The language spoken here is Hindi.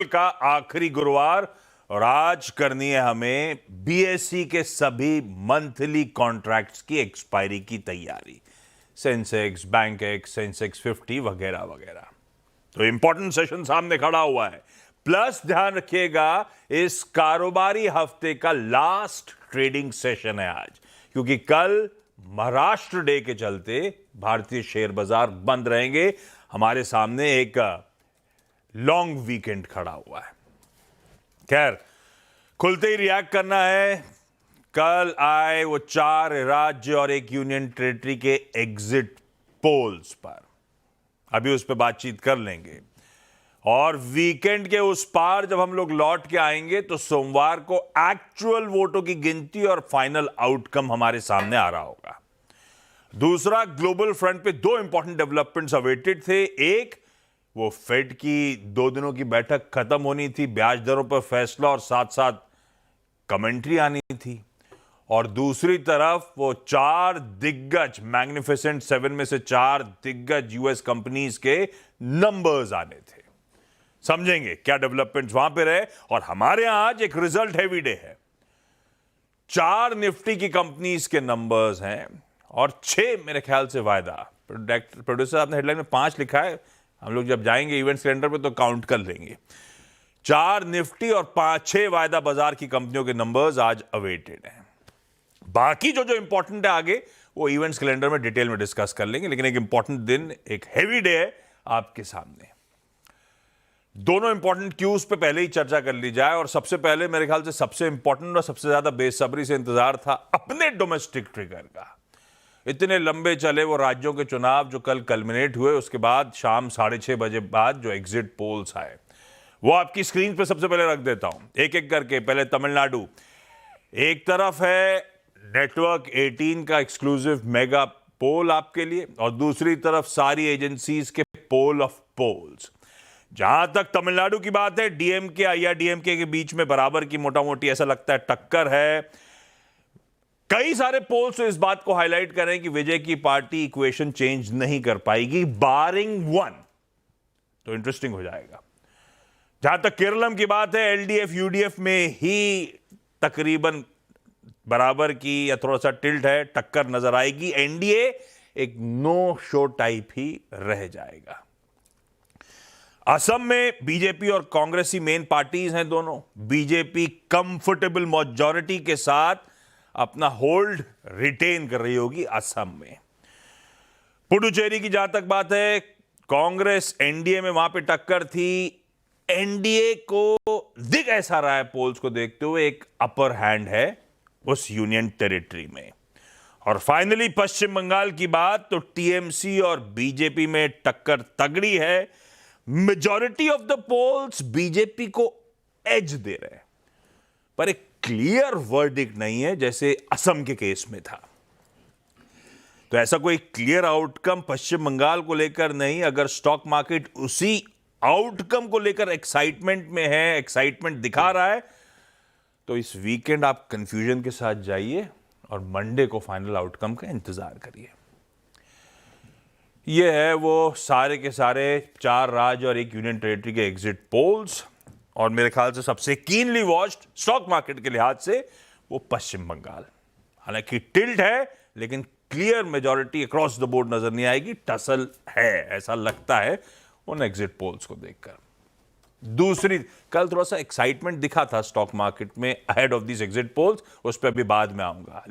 का आखिरी गुरुवार और आज करनी है हमें बीएसई के सभी मंथली कॉन्ट्रैक्ट्स की एक्सपायरी की तैयारी। सेंसेक्स, बैंक एक्स, सेंसेक्स 50 वगैरह वगैरह। तो इंपॉर्टेंट सेशन सामने खड़ा हुआ है। प्लस ध्यान रखिएगा, इस कारोबारी हफ्ते का लास्ट ट्रेडिंग सेशन है आज, क्योंकि कल महाराष्ट्र डे के चलते भारतीय शेयर बाजार बंद रहेंगे। हमारे सामने एक लॉन्ग वीकेंड खड़ा हुआ है। खैर, खुलते ही रिएक्ट करना है। कल आए वो 4 राज्य और एक यूनियन टेरिटरी के एग्जिट पोल्स पर, अभी उस पर बातचीत कर लेंगे। और वीकेंड के उस पार जब हम लोग लौट के आएंगे तो सोमवार को एक्चुअल वोटों की गिनती और फाइनल आउटकम हमारे सामने आ रहा होगा। दूसरा, ग्लोबल फ्रंट पे 2 इंपॉर्टेंट डेवलपमेंट्स अवेटेड थे। एक, वो फेड की 2 दिनों की बैठक खत्म होनी थी, ब्याज दरों पर फैसला और साथ साथ कमेंट्री आनी थी। और दूसरी तरफ वो 4 दिग्गज, मैग्निफिसेंट 7 में से 4 दिग्गज यूएस कंपनीज के नंबर्स आने थे। समझेंगे क्या डेवलपमेंट्स वहां पे रहे। और हमारे यहां आज एक रिजल्ट हैवी डे है। 4 निफ्टी की कंपनीज के नंबर्स हैं और 6 मेरे ख्याल से वायदा। प्रोड्यूसर आपने हेडलाइन में 5 लिखा है, हम लोग जब जाएंगे इवेंट्स कैलेंडर पे तो काउंट कर लेंगे। 4 निफ्टी और 5-6 वायदा बाजार की कंपनियों के नंबर्स आज अवेटेड हैं। बाकी जो इंपॉर्टेंट है आगे वो इवेंट्स कैलेंडर में डिटेल में डिस्कस कर लेंगे, लेकिन एक इंपॉर्टेंट दिन, एक हैवी डे है आपके सामने। दोनों इंपॉर्टेंट क्यूज पे पहले ही चर्चा कर ली जाए। और सबसे पहले मेरे ख्याल से सबसे इंपॉर्टेंट और सबसे ज्यादा बेसब्री से इंतजार था अपने डोमेस्टिक ट्रिगर का। इतने लंबे चले वो राज्यों के चुनाव जो कल कल्मिनेट हुए, उसके बाद शाम 6:30 बजे बाद जो एग्जिट पोल्स आए वो आपकी स्क्रीन पे सबसे पहले रख देता हूं एक एक करके। पहले तमिलनाडु, एक तरफ है नेटवर्क 18 का एक्सक्लूसिव मेगा पोल आपके लिए, और दूसरी तरफ सारी एजेंसीज के पोल ऑफ पोल्स। जहां तक तमिलनाडु की बात है, डीएमके आईआरडीएमके के बीच में बराबर की मोटा मोटी ऐसा लगता है टक्कर है। कई सारे पोल्स तो इस बात को हाईलाइट कर रहे हैं कि विजय की पार्टी इक्वेशन चेंज नहीं कर पाएगी बारिंग 1, तो इंटरेस्टिंग हो जाएगा। जहां तक केरलम की बात है, एलडीएफ यूडीएफ में ही तकरीबन बराबर की या थोड़ा सा टिल्ट है, टक्कर नजर आएगी। एनडीए एक नो शो टाइप ही रह जाएगा। असम में बीजेपी और कांग्रेस ही मेन पार्टीज हैं दोनों। बीजेपी कंफर्टेबल मेजॉरिटी के साथ अपना होल्ड रिटेन कर रही होगी असम में। पुडुचेरी की जहां तक बात है, कांग्रेस एनडीए में वहां पे टक्कर थी। एनडीए को दिख ऐसा रहा है पोल्स को देखते हुए एक अपर हैंड है उस यूनियन टेरिटरी में। और फाइनली पश्चिम बंगाल की बात, तो टीएमसी और बीजेपी में टक्कर तगड़ी है। Majority of the polls BJP को एज दे रहे हैं, पर एक क्लियर वर्डिक्ट नहीं है जैसे असम के केस में था। तो ऐसा कोई क्लियर आउटकम पश्चिम बंगाल को लेकर नहीं। अगर स्टॉक मार्केट उसी आउटकम को लेकर एक्साइटमेंट में है, एक्साइटमेंट दिखा रहा है, तो इस वीकेंड आप कंफ्यूजन के साथ जाइए और मंडे को फाइनल आउटकम का इंतजार करिए। यह है वो सारे के सारे 4 राज्य और एक यूनियन टेरिटरी के एग्जिट पोल्स। और मेरे ख्याल से सबसे कीनली वॉच्ड स्टॉक मार्केट के लिहाज से वो पश्चिम बंगाल। हालांकि टिल्ट है, लेकिन clear majority across the board नजर नहीं आएगी। टसल है, ऐसा लगता है उन एग्जिट पोल्स को देखकर। दूसरी, कल थोड़ा सा एक्साइटमेंट दिखा था स्टॉक मार्केट में ahead of this exit polls, उस पर अभी बाद में आऊंगा।